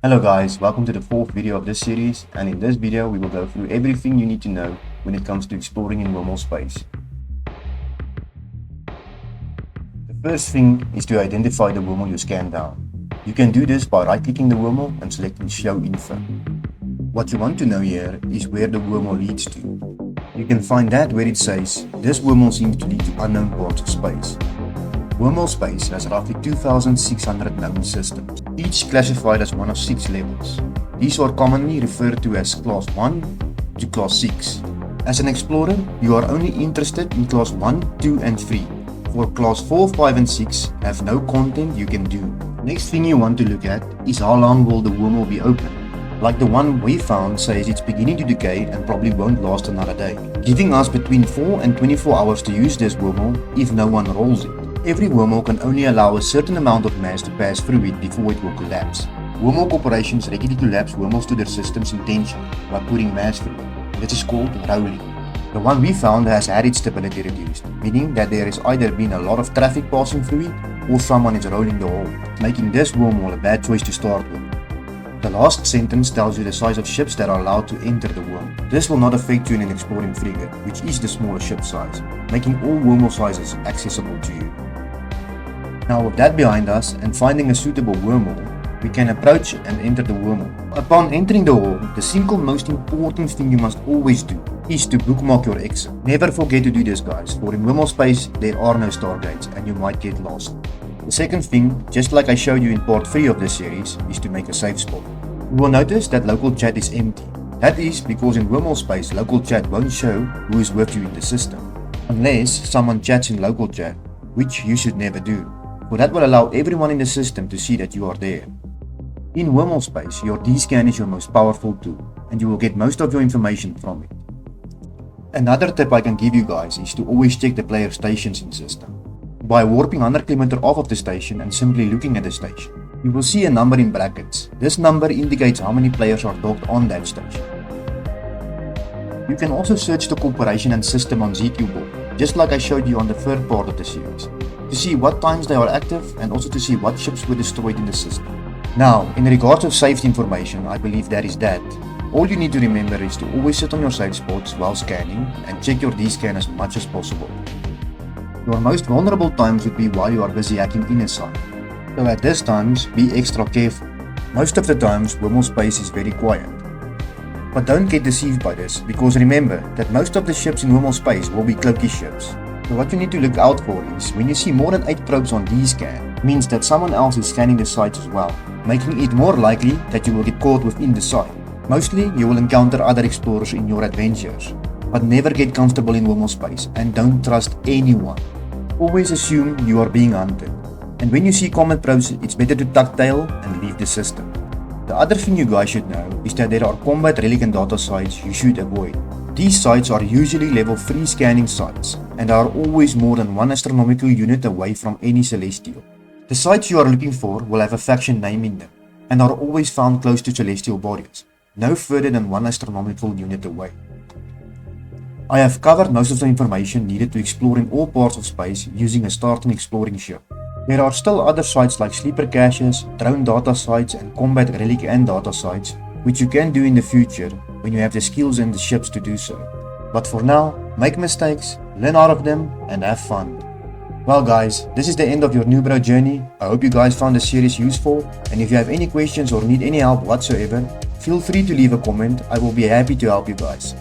Hello guys, welcome to the fourth video of this series, and in this video we will go through everything you need to know when it comes to exploring in Wormhole space. The first thing is to identify the wormhole you scan down. You can do this by right-clicking the wormhole and selecting Show Info. What you want to know here is where the wormhole leads to. You can find that where it says, this wormhole seems to lead to unknown parts of space. Wormhole space has roughly 2,600 known systems, each classified as one of 6 levels. These are commonly referred to as Class 1 to Class 6. As an explorer, you are only interested in Class 1, 2 and 3. For Class 4, 5 and 6 have no content you can do. Next thing you want to look at is how long will the wormhole be open. Like the one we found says it's beginning to decay and probably won't last another day, giving us between 4 and 24 hours to use this wormhole if no one rolls it. Every wormhole can only allow a certain amount of mass to pass through it before it will collapse. Wormhole corporations regularly collapse wormholes to their systems intentionally by putting mass through it. This is called rolling. The one we found has had its stability reduced, meaning that there has either been a lot of traffic passing through it or someone is rolling the hole, making this wormhole a bad choice to start with. The last sentence tells you the size of ships that are allowed to enter the wormhole. This will not affect you in an exploring frigate, which is the smaller ship size, making all wormhole sizes accessible to you. Now with that behind us and finding a suitable wormhole, we can approach and enter the wormhole. Upon entering the hole, the single most important thing you must always do is to bookmark your exit. Never forget to do this guys, for in wormhole space there are no stargates and you might get lost. The second thing, just like I showed you in part 3 of this series, is to make a safe spot. You will notice that local chat is empty. That is because in wormhole space local chat won't show who is with you in the system, unless someone chats in local chat, which you should never do. For that will allow everyone in the system to see that you are there. In wormhole space, your D-scan is your most powerful tool, and you will get most of your information from it. Another tip I can give you guys is to always check the player stations in the system. By warping 100 km off of the station and simply looking at the station, you will see a number in brackets. This number indicates how many players are docked on that station. You can also search the corporation and system on ZQ board, just like I showed you on the third part of the series, to see what times they are active and also to see what ships were destroyed in the system. Now, in regards of saved information, I believe that is that. All you need to remember is to always sit on your safe spots while scanning and check your D-scan as much as possible. Your most vulnerable times would be while you are busy hacking in a site, so at these times be extra careful. Most of the times wormhole space is very quiet. But don't get deceived by this, because remember that most of the ships in wormhole space will be cloaky ships. So what you need to look out for is when you see more than 8 probes on D-scan, means that someone else is scanning the sites as well, making it more likely that you will get caught within the site. Mostly you will encounter other explorers in your adventures, but never get comfortable in wormhole space and don't trust anyone. Always assume you are being hunted, and when you see comet probes it's better to tuck tail and leave the system. The other thing you guys should know is that there are combat relic and data sites you should avoid. These sites are usually level 3 scanning sites and are always more than 1 astronomical unit away from any celestial. The sites you are looking for will have a faction name in them and are always found close to celestial bodies, no further than 1 astronomical unit away. I have covered most of the information needed to explore in all parts of space using a starting exploring ship. There are still other sites like sleeper caches, drone data sites and combat relic and data sites, which you can do in the future when you have the skills and the ships to do so. But for now, make mistakes, learn out of them and have fun. Well guys, this is the end of your New Bro journey. I hope you guys found the series useful, and if you have any questions or need any help whatsoever, feel free to leave a comment. I will be happy to help you guys.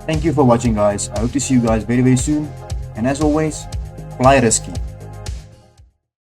Thank you for watching guys. I hope to see you guys very soon, and as always, fly risky.